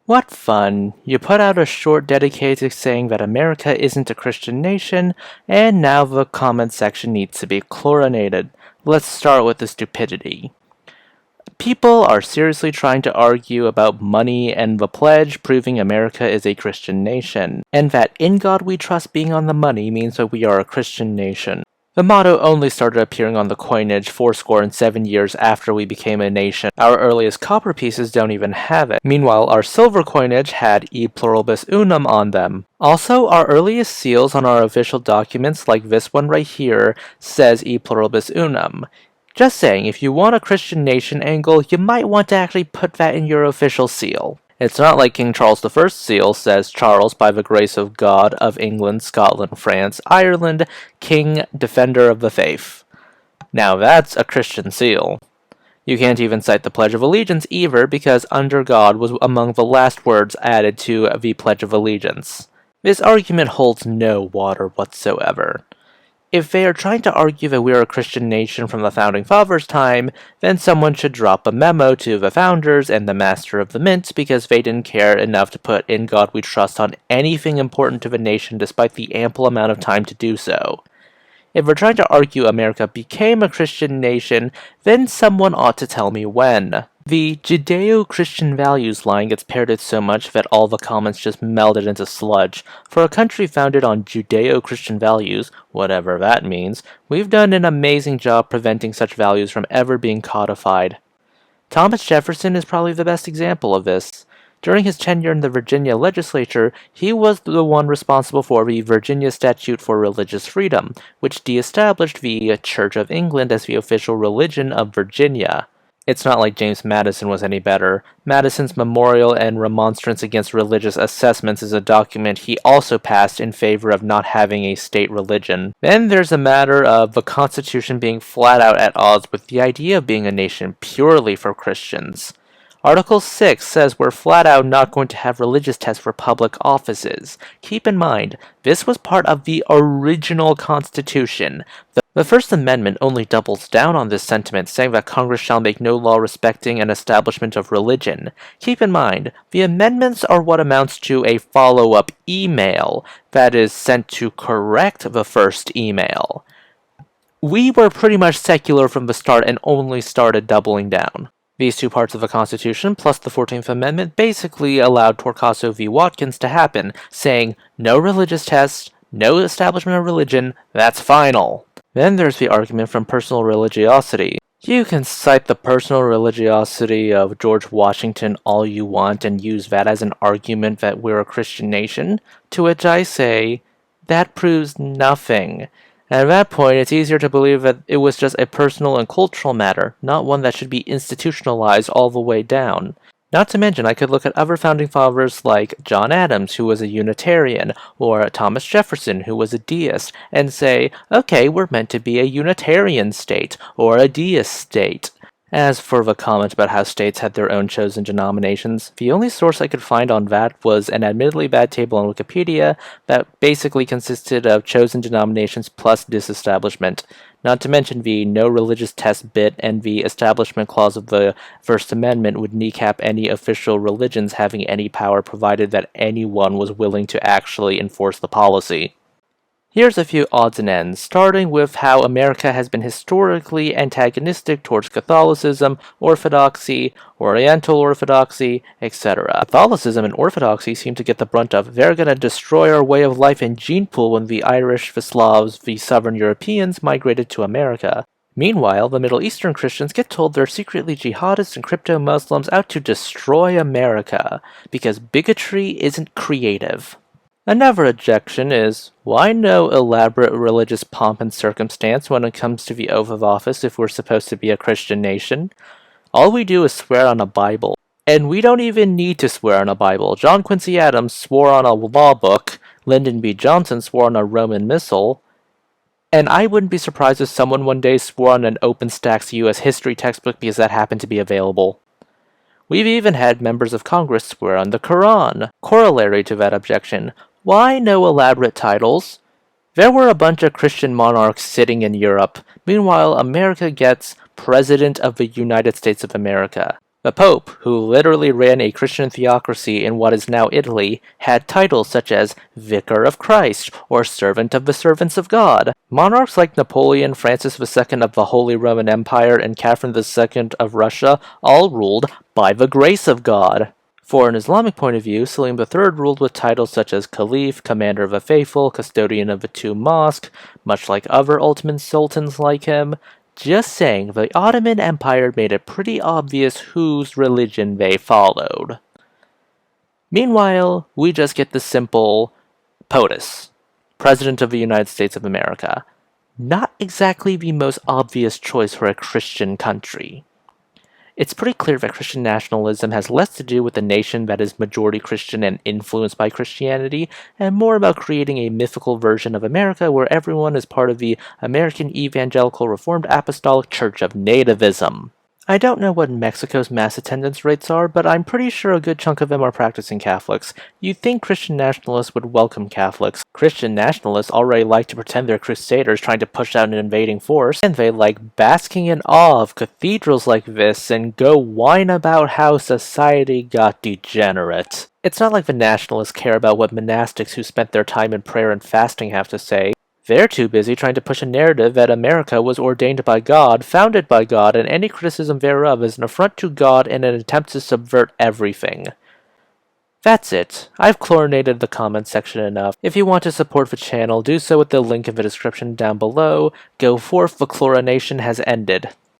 What fun! You put out a short dedicated saying that America isn't a Christian nation, and now the comment section needs to be chlorinated. Let's start with the stupidity. People are seriously trying to argue about money and the pledge proving America is a Christian nation, and that in God we trust being on the money means that we are a Christian nation. The motto only started appearing on the coinage 7 years after we became a nation. Our earliest copper pieces don't even have it. Meanwhile, our silver coinage had E pluribus unum on them. Also, our earliest seals on our official documents, like this one right here, says E pluribus unum. Just saying, if you want a Christian nation angle, you might want to actually put that in your official seal. It's not like King Charles I's seal says Charles, by the grace of God, of England, Scotland, France, Ireland, King, Defender of the Faith. Now that's a Christian seal. You can't even cite the Pledge of Allegiance either, because under God was among the last words added to the Pledge of Allegiance. This argument holds no water whatsoever. If they are trying to argue that we are a Christian nation from the Founding Fathers' time, then someone should drop a memo to the founders and the Master of the Mint because they didn't care enough to put "In God We Trust" on anything important to the nation despite the ample amount of time to do so. If we're trying to argue America became a Christian nation, then someone ought to tell me when. The Judeo-Christian values line gets parroted so much that all the comments just melded into sludge. For a country founded on Judeo-Christian values, whatever that means, we've done an amazing job preventing such values from ever being codified. Thomas Jefferson is probably the best example of this. During his tenure in the Virginia legislature, he was the one responsible for the Virginia Statute for Religious Freedom, which de-established the Church of England as the official religion of Virginia. It's not like James Madison was any better. Madison's Memorial and Remonstrance Against Religious Assessments is a document he also passed in favor of not having a state religion. Then there's a matter of the Constitution being flat out at odds with the idea of being a nation purely for Christians. Article 6 says we're flat out not going to have religious tests for public offices. Keep in mind, this was part of the original Constitution. The First Amendment only doubles down on this sentiment, saying that Congress shall make no law respecting an establishment of religion. Keep in mind, the amendments are what amounts to a follow-up email that is sent to correct the first email. We were pretty much secular from the start and only started doubling down. These two parts of the Constitution, plus the 14th Amendment, basically allowed Torcaso v. Watkins to happen, saying, no religious tests, no establishment of religion, that's final. Then there's the argument from personal religiosity. You can cite the personal religiosity of George Washington all you want and use that as an argument that we're a Christian nation, to which I say, that proves nothing. At that point, it's easier to believe that it was just a personal and cultural matter, not one that should be institutionalized all the way down. Not to mention, I could look at other founding fathers like John Adams, who was a Unitarian, or Thomas Jefferson, who was a deist, and say, okay, we're meant to be a Unitarian state, or a deist state. As for the comment about how states had their own chosen denominations, the only source I could find on that was an admittedly bad table on Wikipedia that basically consisted of chosen denominations plus disestablishment, not to mention the no religious test bit and the establishment clause of the First Amendment would kneecap any official religions having any power provided that anyone was willing to actually enforce the policy. Here's a few odds and ends, starting with how America has been historically antagonistic towards Catholicism, Orthodoxy, Oriental Orthodoxy, etc. Catholicism and Orthodoxy seem to get the brunt of they're gonna destroy our way of life and gene pool when the Irish, the Slavs, the Southern Europeans migrated to America. Meanwhile, the Middle Eastern Christians get told they're secretly jihadists and crypto-Muslims out to destroy America, because bigotry isn't creative. Another objection is, why no elaborate religious pomp and circumstance when it comes to the oath of office if we're supposed to be a Christian nation? All we do is swear on a Bible. And we don't even need to swear on a Bible. John Quincy Adams swore on a law book, Lyndon B. Johnson swore on a Roman missal, and I wouldn't be surprised if someone one day swore on an OpenStax US history textbook because that happened to be available. We've even had members of Congress swear on the Quran. Corollary to that objection, why no elaborate titles? There were a bunch of Christian monarchs sitting in Europe. Meanwhile, America gets President of the United States of America. The Pope, who literally ran a Christian theocracy in what is now Italy, had titles such as Vicar of Christ or Servant of the Servants of God. Monarchs like Napoleon, Francis II of the Holy Roman Empire, and Catherine II of Russia all ruled by the grace of God. For an Islamic point of view, Selim III ruled with titles such as Caliph, Commander of the Faithful, Custodian of the Two Mosques, much like other Ottoman sultans like him. Just saying, the Ottoman Empire made it pretty obvious whose religion they followed. Meanwhile, we just get the simple POTUS, President of the United States of America. Not exactly the most obvious choice for a Christian country. It's pretty clear that Christian nationalism has less to do with a nation that is majority Christian and influenced by Christianity, and more about creating a mythical version of America where everyone is part of the American Evangelical Reformed Apostolic Church of Nativism. I don't know what Mexico's mass attendance rates are, but I'm pretty sure a good chunk of them are practicing Catholics. You'd think Christian nationalists would welcome Catholics. Christian nationalists already like to pretend they're crusaders trying to push out an invading force, and they like basking in awe of cathedrals like this and go whine about how society got degenerate. It's not like the nationalists care about what monastics who spent their time in prayer and fasting have to say. They're too busy trying to push a narrative that America was ordained by God, founded by God, and any criticism thereof is an affront to God and an attempt to subvert everything. That's it. I've chlorinated the comments section enough. If you want to support the channel, do so with the link in the description down below. Go forth, the chlorination has ended.